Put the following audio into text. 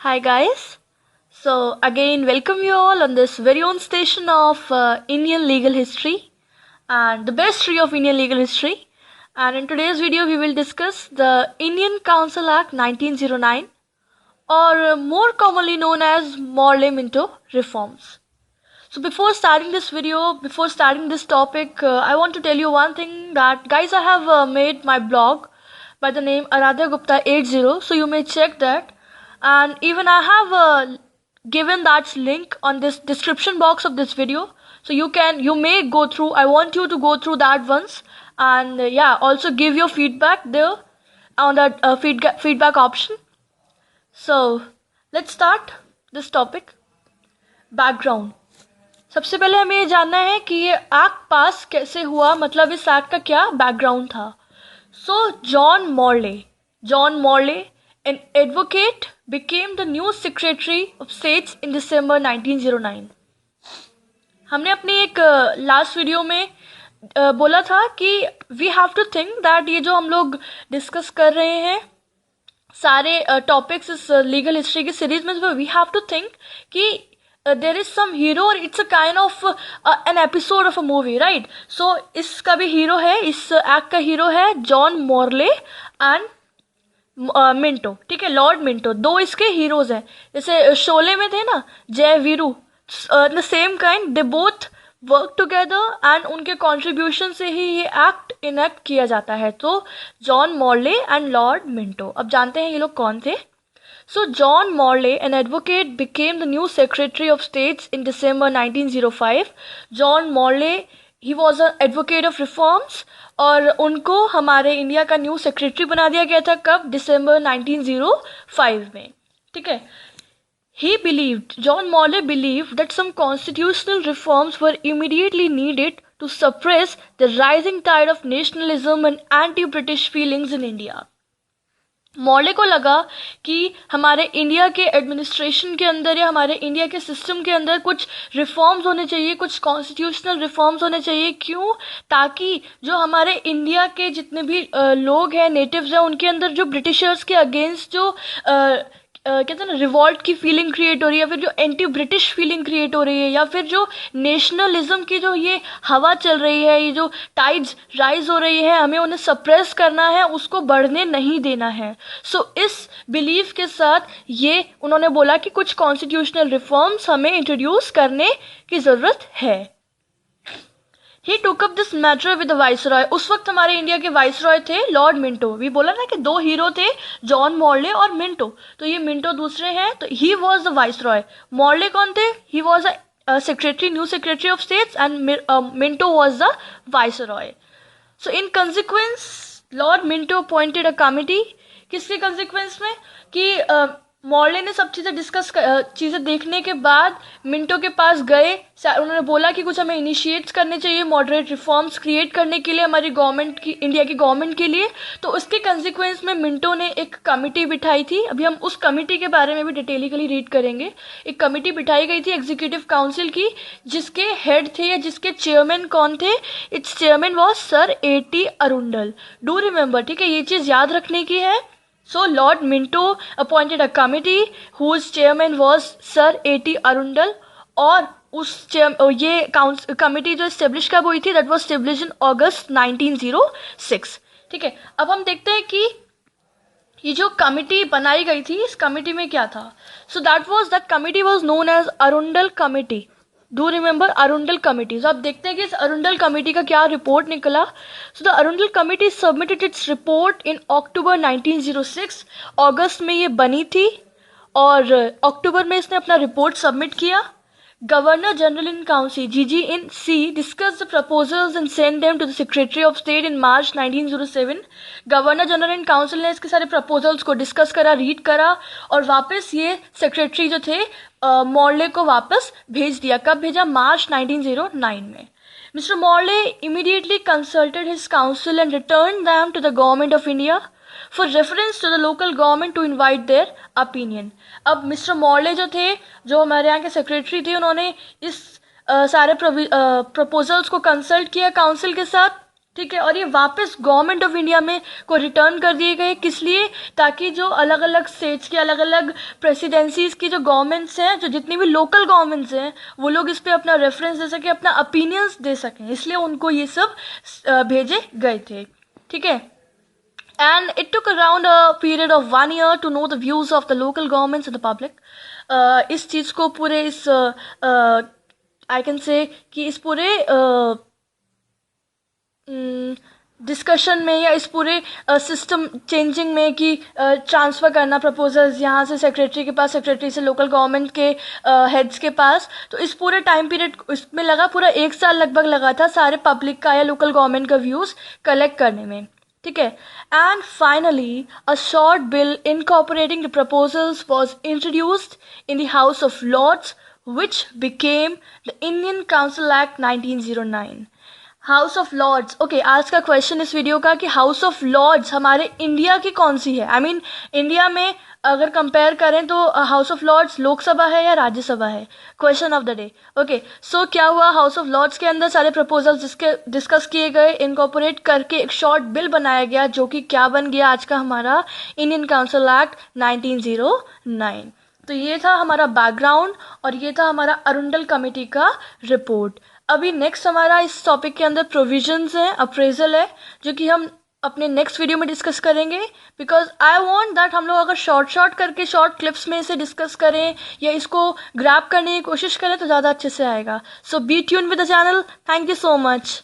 Hi guys. So again welcome you all on this very own station of Indian legal history and the best tree of Indian legal history. And in today's video we will discuss the Indian Council Act 1909 or more commonly known as Morley-Minto reforms. So before starting this video, before starting this topic, I want to tell you one thing that guys I have made my blog by the name Aradhya Gupta 80, so you may check that, and even I have given that link on this description box of this video, so you may go through. I want you to go through that once, and yeah, also give your feedback there on that feedback option. So let's start this topic. Background. सबसे पहले हमें ये जानना है कि ये act पास कैसे हुआ, मतलब इस एक्ट का क्या बैकग्राउंड था. So John Morley an advocate became the new secretary of states in December 1909. हमने अपनी एक लास्ट वीडियो में बोला था कि we have to think that ये जो हम लोग डिस्कस कर रहे हैं सारे टॉपिक्स इस लीगल हिस्ट्री की सीरीज में, वी हैव टू थिंक कि there is some hero or it's a kind of an episode of a movie, right? So इसका भी हीरो है, इस एक्ट का हीरो है जॉन मॉर्ले एंड मिंटो. ठीक है, लॉर्ड मिंटो. दो इसके हीरोज हैं, जैसे शोले में थे ना जय Veeru, the same kind. They both work together and उनके कंट्रीब्यूशन से ही ये एक्ट इनेक्ट किया जाता है. तो John Morley and Lord Minto. अब जानते हैं ये लोग कौन थे. So John Morley, an advocate, became the new Secretary of States in December 1905. John Morley, he was an advocate of reforms और उनको हमारे इंडिया का न्यू सेक्रेटरी बना दिया गया था. कब? दिसंबर 1905 में. ठीक है. John Morley believed that some constitutional reforms were immediately needed to suppress the rising tide of nationalism and anti-British feelings in India. Morley को लगा कि हमारे इंडिया के एडमिनिस्ट्रेशन के अंदर या हमारे इंडिया के सिस्टम के अंदर कुछ रिफॉर्म्स होने चाहिए, कुछ कॉन्स्टिट्यूशनल रिफॉर्म्स होने चाहिए. क्यों? ताकि जो हमारे इंडिया के जितने भी लोग हैं, नेटिव्स हैं, उनके अंदर जो ब्रिटिशर्स के अगेंस्ट जो कहते हैं ना रिवॉल्ट की फीलिंग क्रिएट हो रही है, या फिर जो एंटी ब्रिटिश फीलिंग क्रिएट हो रही है, या फिर जो नेशनलिज्म की जो ये हवा चल रही है, ये जो टाइड्स राइज हो रही है, हमें उन्हें सप्रेस करना है, उसको बढ़ने नहीं देना है. सो इस बिलीफ के साथ ये उन्होंने बोला कि कुछ कॉन्स्टिट्यूशनल रिफॉर्म्स हमें इंट्रोड्यूस करने की ज़रूरत है. He took up this matter with the viceroy. उस वक्त हमारे इंडिया के वाइसरॉय थे लॉर्ड मिंटो. भी बोला ना कि दो हीरो थे, जॉन मॉर्ले और मिंटो. तो ये मिंटो दूसरे हैं, तो he was the viceroy. Morley कौन थे? He was a secretary, new secretary of states, and Minto was the viceroy. So in consequence Lord Minto appointed a committee. किसके कंसिक्वेंस में? कि मॉर्ले ने सब चीज़ें देखने के बाद मिंटो के पास गए. उन्होंने बोला कि कुछ हमें इनिशिएट्स करने चाहिए, मॉडरेट रिफॉर्म्स क्रिएट करने के लिए हमारी गवर्नमेंट की, इंडिया की गवर्नमेंट के लिए. तो उसके कंसिक्वेंस में मिंटो ने एक कमिटी बिठाई थी. अभी हम उस कमिटी के बारे में भी डिटेलिकली रीड करेंगे. एक कमिटी बिठाई गई थी एग्जीक्यूटिव काउंसिल की, जिसके हेड थे या जिसके चेयरमैन कौन थे? It's chairman was sir A.T. Arundale. Do remember, ठीक है, ये चीज़ याद रखने की है. So Lord Minto appointed a committee whose chairman was Sir A.T. Arundel. और ये कमिटी जो इस्टेब्लिश कब हुई थी? दैट वाज इस्टेब्लिश इन अगस्त 1906. ठीक है. अब हम देखते हैं कि ये जो कमिटी बनाई गई थी, इस कमिटी में क्या था. So that committee was known as Arundale committee. Do remember Arundale committee. तो आप देखते हैं कि इस अरुंडल कमिटी का क्या रिपोर्ट निकला. So the Arundale committee submitted its report in October 1906. अगस्त में ये बनी थी और अक्टूबर में इसने अपना रिपोर्ट सबमिट किया. Governor general in council GG&C discussed the proposals and sent them to the Secretary of State in March 1907. Governor general in council ने इसके सारे प्रपोजल्स को डिस्कस करा, रीड करा और वापस ये सेक्रेटरी जो थे मॉर्ले को वापस भेज दिया. कब भेजा? मार्च 1909 में. Mr. Morley immediately consulted his council and returned them to the government of India for reference to the local government to invite their opinion. अब मिस्टर मॉर्ले जो थे, जो हमारे यहाँ के सेक्रेटरी थे, उन्होंने इस सारे प्रपोजल्स को कंसल्ट किया काउंसिल के साथ, ठीक है, और ये वापस गवर्नमेंट ऑफ इंडिया में को रिटर्न कर दिए गए। किस लिए? ताकि जो अलग अलग स्टेट्स की अलग अलग प्रेसिडेंसीज की जो गवर्नमेंट्स हैं, जो जितनी भी लोकल गवर्नमेंट्स हैं, वो लोग इस पे अपना रेफरेंस दे सकें, अपना ओपिनियंस दे सकें, इसलिए उनको ये सब भेजे गए थे। ठीक है, and it took around a period of 1 year to know the views of the local governments and the public. इस चीज़ को पूरे इस आई कैन से कि इस पूरे डिस्कशन में या इस पूरे सिस्टम चेंजिंग में कि ट्रांसफ़र करना प्रपोजल्स यहाँ से सेक्रेटरी के पास, सेक्रेटरी से लोकल गवर्नमेंट के हेड्स के पास, तो इस पूरे टाइम पीरियड इसमें लगा पूरा 1 साल लगभग लगा था सारे पब्लिक का या लोकल गवर्नमेंट का व्यूज़ कलेक्ट करने में। ठीक है, and finally a short bill incorporating the proposals was introduced in the House of Lords which became the Indian Council Act 1909. House of Lords, okay, आज का क्वेश्चन इस वीडियो का कि हाउस ऑफ लॉर्ड्स हमारे इंडिया की कौन सी है? I mean India में अगर कंपेयर करें तो हाउस ऑफ लॉर्ड्स लोकसभा है या राज्यसभा है? Question of the day. Okay, so क्या हुआ, हाउस ऑफ लॉर्ड्स के अंदर सारे प्रपोजल्स जिसके डिस्कस किए गए, इनकॉर्पोरेट करके एक शॉर्ट बिल बनाया गया, जो कि क्या बन गया आज का हमारा इंडियन काउंसिल एक्ट 1909। तो ये था हमारा बैकग्राउंड और ये था हमारा अरुंडल कमेटी का रिपोर्ट। अभी नेक्स्ट हमारा इस टॉपिक के अंदर प्रोविजंस हैं, अप्रेजल है, जो कि हम अपने नेक्स्ट वीडियो में डिस्कस करेंगे। बिकॉज आई वांट दैट हम लोग अगर शॉर्ट करके शॉर्ट क्लिप्स में इसे डिस्कस करें या इसको ग्रैब करने की कोशिश करें तो ज़्यादा अच्छे से आएगा। So be tune with the channel. Thank you so much.